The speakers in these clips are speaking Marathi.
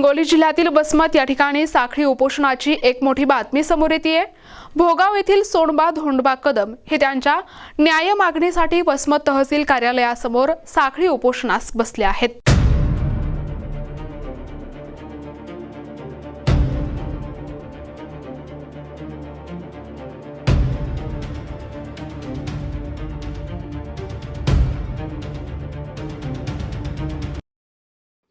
हिंगोली जिल्ह्यातील वसमत या ठिकाणी साखळी उपोषणाची एक मोठी बातमी समोर येते। भोगाव येथील सोनबा धोंडबा कदम हे त्यांच्या न्याय मागणीसाठी वसमत तहसील कार्यालयासमोर साखळी उपोषणास बसले आहेत।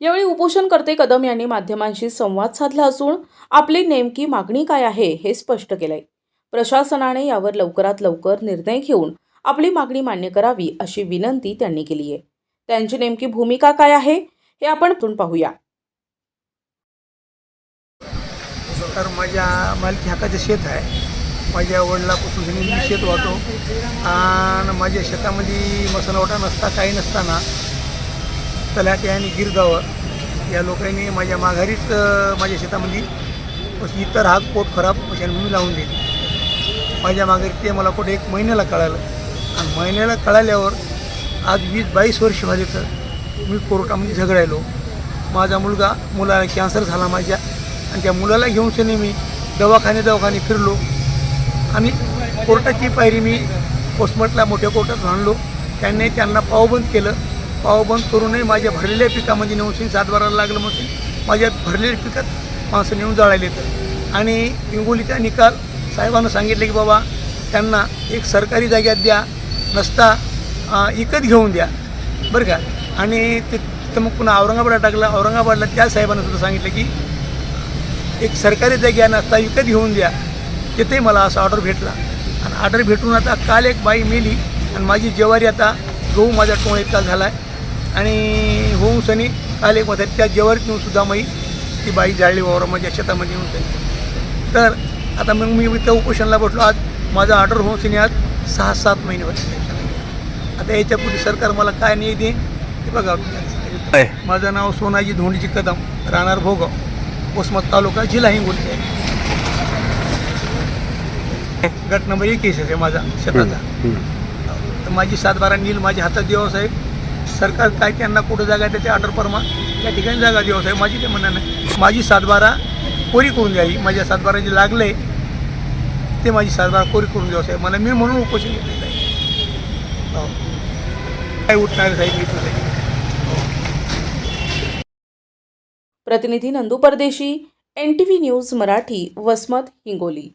यावेळी उपोषणकर्ते कदम यांनी माध्यमांशी संवाद साधला असून आपली नेमकी मागणी काय आहे हे स्पष्ट केलंय। प्रशासनाने यावर लवकरात लवकर निर्णय घेऊन आपली मागणी मान्य करावी अशी विनंती त्यांनी केली आहे। त्यांची नेमकी भूमिका काय आहे हे आपण पाहूया। तर माझ्या मालकी हक्काचं शेत आहे। माझ्या वडिलापासून मी शेत वाहतो आणि माझ्या शेतामध्ये मसनवटा नसता काही नसताना तलाठी आणि गिरगावर या लोकांनी माझ्या माघारीच माझ्या शेतामध्ये इतर हाक पोट खराब अशा मी लावून दिली। माझ्या माघारी ते मला कुठे 1 महिन्याला कळालं आणि महिन्याला कळाल्यावर आज 20-22 वर्ष झाले तर मी कोर्टामध्ये झगडायलो। माझा मुलाला कॅन्सर झाला माझ्या आणि त्या मुलाला घेऊन सनी मी दवाखाने फिरलो आणि कोर्टाची पायरी मी पोस्टमॉर्टमला मोठ्या कोर्टात आणलो। त्यांना पावबंद केलं। पावबंद करूनही माझ्या भरलेल्या पिकामध्ये नेऊन सातबाराला लागलं म्हणून माझ्या भरलेल्या पिकात माणसं नेऊन जाळायले तर आणि हिंगोलीचा निकाल साहेबांना सांगितलं की बाबा त्यांना एक सरकारी जाग्यात द्या नसता विकत घेऊन द्या बरं का। आणि तिथं मग पुन्हा औरंगाबादला टाकलं। औरंगाबादला त्या साहेबांना सुद्धा सांगितलं की एक सरकारी जाग्या नसता विकत घेऊन द्या। तिथेही मला असा ऑर्डर भेटला आणि ऑर्डर भेटून आता काल एक बाई मेली आणि माझी जेवारी आता गहू माझा टोळ इतका झाला आहे आणि होऊन सनी काल एक म्हणतात त्या जेवारीत नेऊन सुद्धा मी ती बाई जाळली वावर माझ्या शेतामध्ये येऊन सनी। तर आता मग मी त्या उपोषणाला बसलो। आज माझा ऑर्डर होऊन सनी आज 6-7 महिने होते। आता याच्यापुढे सरकार मला काय नाही दे ते बघा। माझं नाव सोनाजी धोंडजी कदम, राहणार भोगाव, वसमत तालुका, जिल्हा हिंगोली आहे। गट नंबर 21 आहे माझा शेताचा। तर माझी 7-12 नील माझ्या हातात द्यावं साहेब। सरकार काय त्यांना कुठं जागा त्याच्या ऑर्डर परमा त्या ठिकाणी जागा द्यावं साहेब। माझी ते म्हणणं नाही। माझी 7-12 कोरी करून द्यावी। माझ्या 7-12 जे लागले ते माझी 7-12 कोरी करून द्यावं साहेब। मला मी म्हणून उपोषण घेतलं साहेब। हो काय उठणार साहेब इथं साहेब। प्रतिनिधी नंदू परदेशी, NTV न्यूज मराठी, वसमत, हिंगोली।